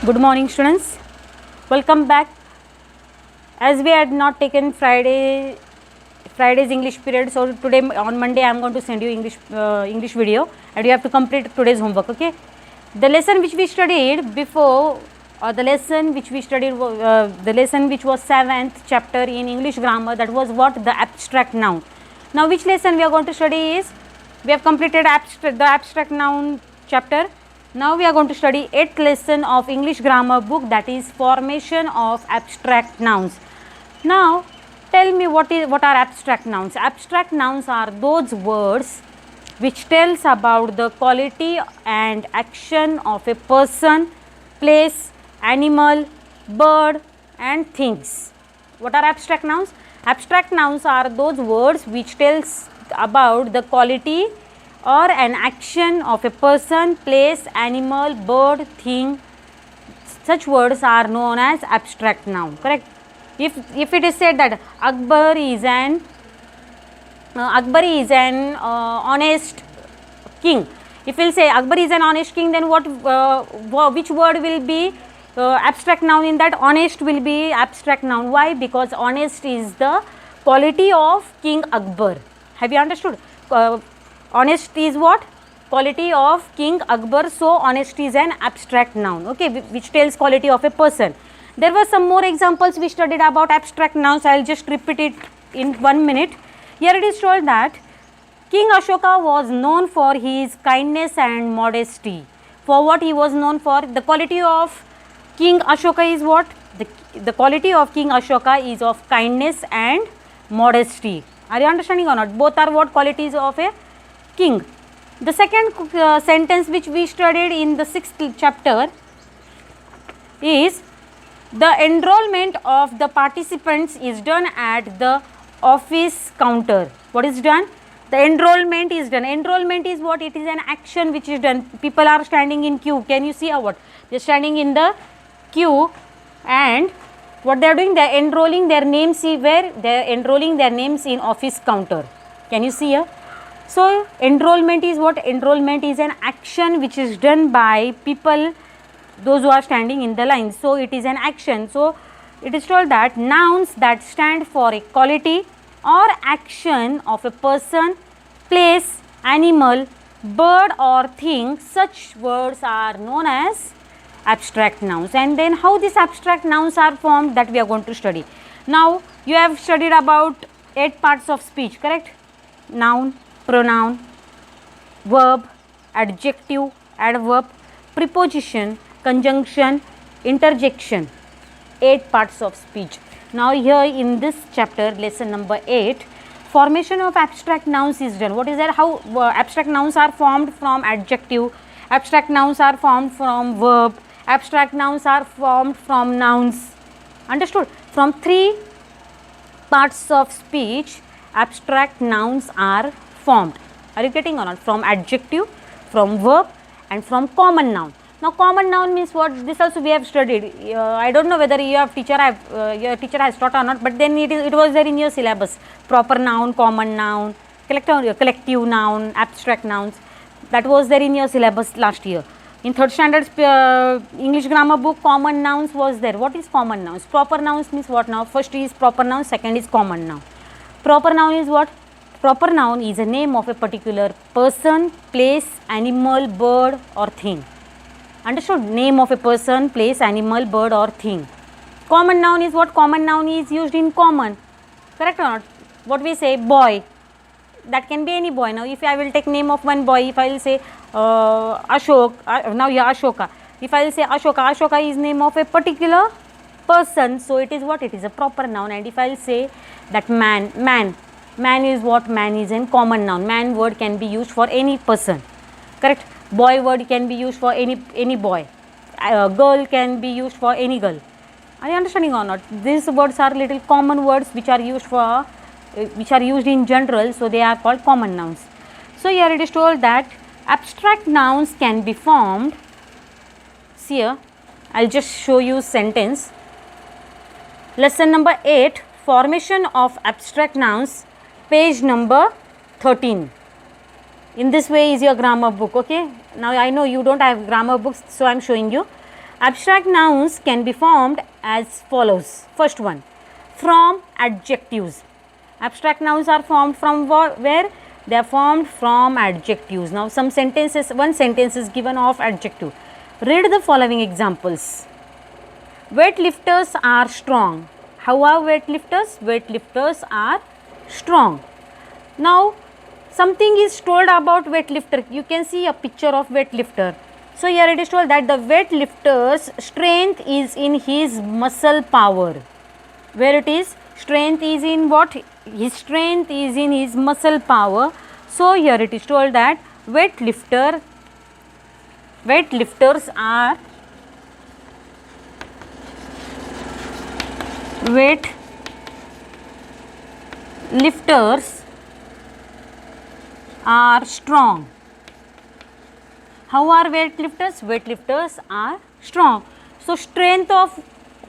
Good morning, students. Welcome back. As we had not taken Friday's English period, so today on Monday I am going to send you English video, and you have to complete today's homework. Okay. The lesson which we studied before, or the lesson which we studied, the lesson which was 7th chapter in English grammar, that was what? The abstract noun. Now, which lesson we are going to study is, we have completed the abstract noun chapter. Now we are going to study 8th lesson of English grammar book, that is formation of abstract nouns. Now tell me what are abstract nouns. Abstract nouns are those words which tells about the quality and action of a person, place, animal, bird and things. What are abstract nouns? Abstract nouns are those words which tells about the quality or an action of a person, place, animal, bird, thing. Such words are known as abstract noun. Correct? If it is said that Akbar is an honest king. If we will say Akbar is an honest king, then which word will be abstract noun in that? Honest will be abstract noun. Why? Because honest is the quality of King Akbar. Have you understood? Honest is what? Quality of King Akbar. So honest is an abstract noun, okay, which tells quality of a person. There were some more examples we studied about abstract nouns. I will just repeat it in 1 minute. Here it is told that King Ashoka was known for his kindness and modesty. For what he was known for? The quality of King Ashoka is what? The quality of King Ashoka is of kindness and modesty. Are you understanding or not? Both are what qualities of a king. The second sentence which we studied in the 6th chapter is, the enrollment of the participants is done at the office counter. What is done? The enrollment is done. Enrollment is what? It is an action which is done. People are standing in queue. Can you see what? They are standing in the queue, and what they are doing? They are enrolling their names where? They are enrolling their names in office counter. Can you see here? So enrollment is what? Enrollment is an action which is done by people, those who are standing in the line. So it is an action. So it is told that nouns that stand for a quality or action of a person, place, animal, bird or thing, such words are known as abstract nouns. And then how these abstract nouns are formed, that we are going to study. Now you have studied about 8 parts of speech, correct? Noun, pronoun, verb, adjective, adverb, preposition, conjunction, interjection. 8 parts of speech. Now here in this chapter, lesson number 8, formation of abstract nouns is done. What is that? How abstract nouns are formed? From adjective, abstract nouns are formed from verb, abstract nouns are formed from nouns. Understood? From 3 parts of speech, abstract nouns are formed. Are you getting or not? From adjective, from verb and from common noun. Now common noun means what? This also we have studied. I don't know whether your teacher has taught or not, but then it was there in your syllabus. Proper noun, common noun, collective noun, abstract nouns. That was there in your syllabus last year. In 3rd standard English grammar book, common nouns was there. What is common nouns? Proper nouns means what now? First is proper noun, second is common noun. Proper noun is what? Proper noun is a name of a particular person, place, animal, bird or thing. Understood? Name of a person, place, animal, bird or thing. Common noun is what? Common noun is used in common. Correct or not? What we say? Boy. That can be any boy. Now if I will take name of one boy, if I will say Ashok, now here Ashoka. If I will say Ashoka, Ashoka is name of a particular person. So it is what? It is a proper noun. And if I will say that man is what? Man is a common noun. Man word can be used for any person. Correct? Boy word can be used for any boy. Girl can be used for any girl. Are you understanding or not? These words are little common words which are used in general, so they are called common nouns. So here it is told that abstract nouns can be formed. See here, I will just show you sentence. Lesson number 8, formation of abstract nouns, page number 13. In this way is your grammar book. Okay, now I know you don't have grammar books, so I am showing you. Abstract nouns can be formed as follows. First one, from adjectives. Abstract nouns are formed from where? They are formed from adjectives. Now some sentences, one sentence is given of adjective. Read the following examples. Weightlifters are strong. How are weightlifters? Weightlifters are strong. Now something is told about weightlifter. You can see a picture of weightlifter. So here it is told that the weightlifter's strength is in his muscle power. Where it is? Strength is in what? His strength is in his muscle power. So here it is told that weightlifters are strong. How are weightlifters? Weightlifters are strong. So strength of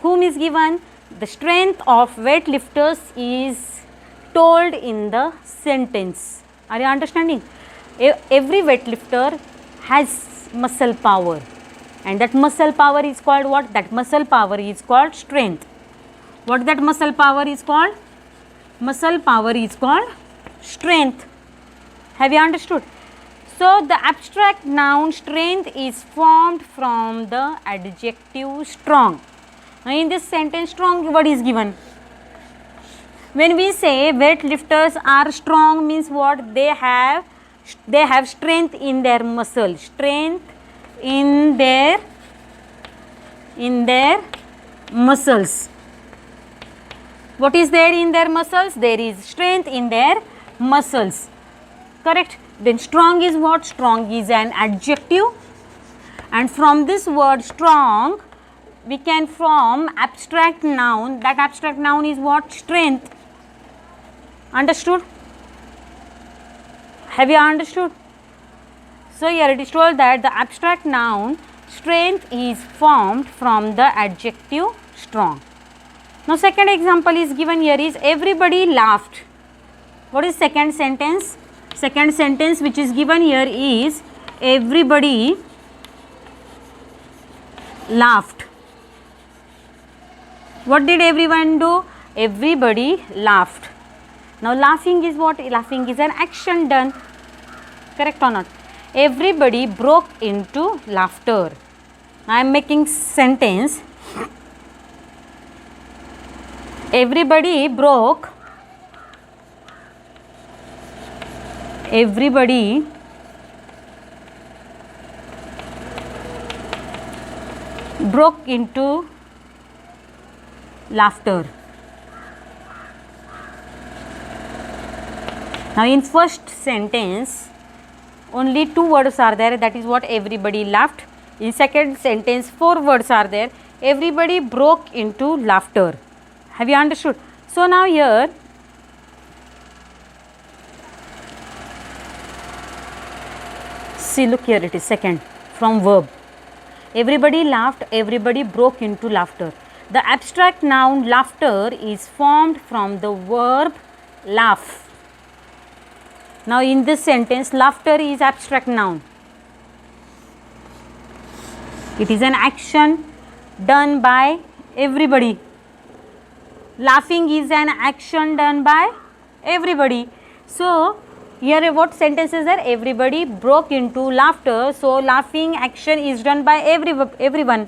whom is given? The strength of weightlifters is told in the sentence. Are you understanding? Every weightlifter has muscle power, and that muscle power is called what? That muscle power is called strength. What that muscle power is called? Muscle power is called strength. Have you understood? So the abstract noun strength is formed from the adjective strong. Now in this sentence, strong what is given? When we say weightlifters are strong, means what? They have strength in their muscle, strength in their muscles. What is there in their muscles? There is strength in their muscles. Correct? Then strong is what? Strong is an adjective, and from this word strong we can form abstract noun. That abstract noun is what? Strength. Understood? Have you understood? So here it is told that the abstract noun strength is formed from the adjective strong. Now second example is given here is everybody laughed. What is second sentence? Second sentence which is given here is everybody laughed. What did everyone do? Everybody laughed. Now laughing is what? Laughing is an action done. Correct or not? Everybody broke into laughter. I am making sentence. Everybody broke into laughter. Now in first sentence only two words are there, that is what? Everybody laughed. In second sentence 4 words are there. Everybody broke into laughter. Have you understood? So now here see, look here, it is second from verb. Everybody laughed, everybody broke into laughter. The abstract noun laughter is formed from the verb laugh. Now in this sentence laughter is abstract noun. It is an action done by everybody. Laughing is an action done by everybody. So here what sentence is there? Everybody broke into laughter. So laughing action is done by everyone.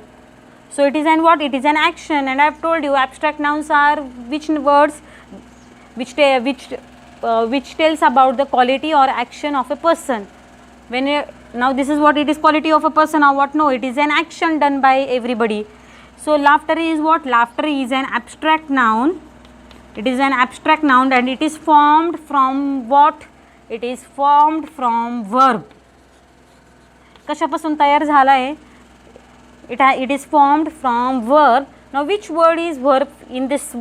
So it is an what? It is an action, and I have told you abstract nouns are which words which tells about the quality or action of a person. Now this is what? It is quality of a person or what? No, it is an action done by everybody. So laughter is what? Laughter is an abstract noun. It is an abstract noun and it is formed from what? It is formed from verb. कशापासून तयार झाला आहे? It is formed from verb. Now which word is verb in this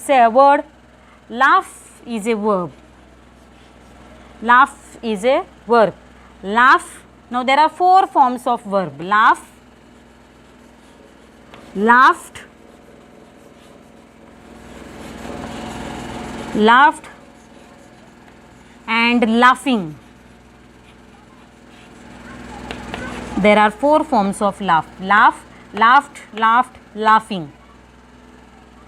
word? Laugh is a verb. Laugh is a verb. Laugh. Now there are 4 forms of verb. Laugh, laughed, laughed and laughing. There are 4 forms of laugh. Laugh, laughed, laughed, laughing.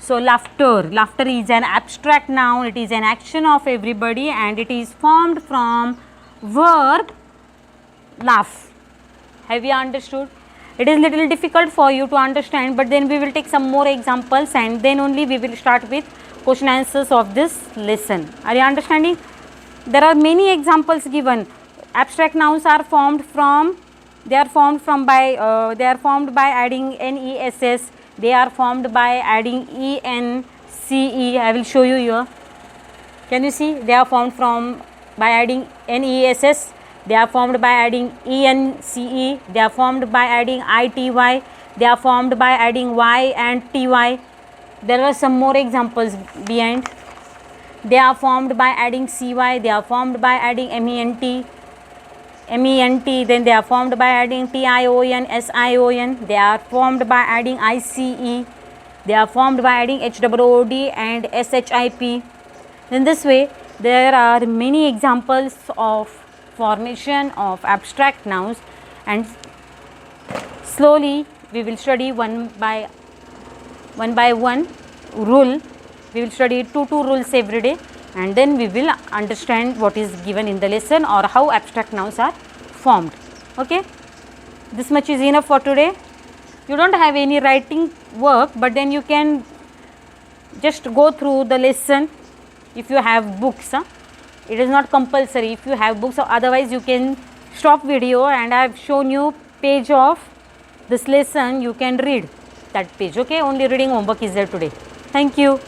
So laughter is an abstract noun, it is an action of everybody and it is formed from verb laugh. Have you understood? It is little difficult for you to understand, but then we will take some more examples and then only we will start with question answers of this lesson. Are you understanding? There are many examples given. Abstract nouns are formed by adding ness. They are formed by adding ence. I will show you here. Can you see? They are formed by adding ness. They are formed by adding ence. They are formed by adding ity. They are formed by adding y and ty. There are some more examples behind. They are formed by adding cy. They are formed by adding ment. Then they are formed by adding tion, sion. They are formed by adding ice. They are formed by adding hwood and ship. In this way, there are many examples of formation of abstract nouns, and slowly we will study one by one rule. We will study two rules every day, and then we will understand what is given in the lesson or how abstract nouns are formed. Okay, this much is enough for today. You don't have any writing work, but then you can just go through the lesson if you have books. It is not compulsory if you have books, or otherwise you can stop video and I have shown you page of this lesson. You can read that page. Okay, only reading homework is there today. Thank you.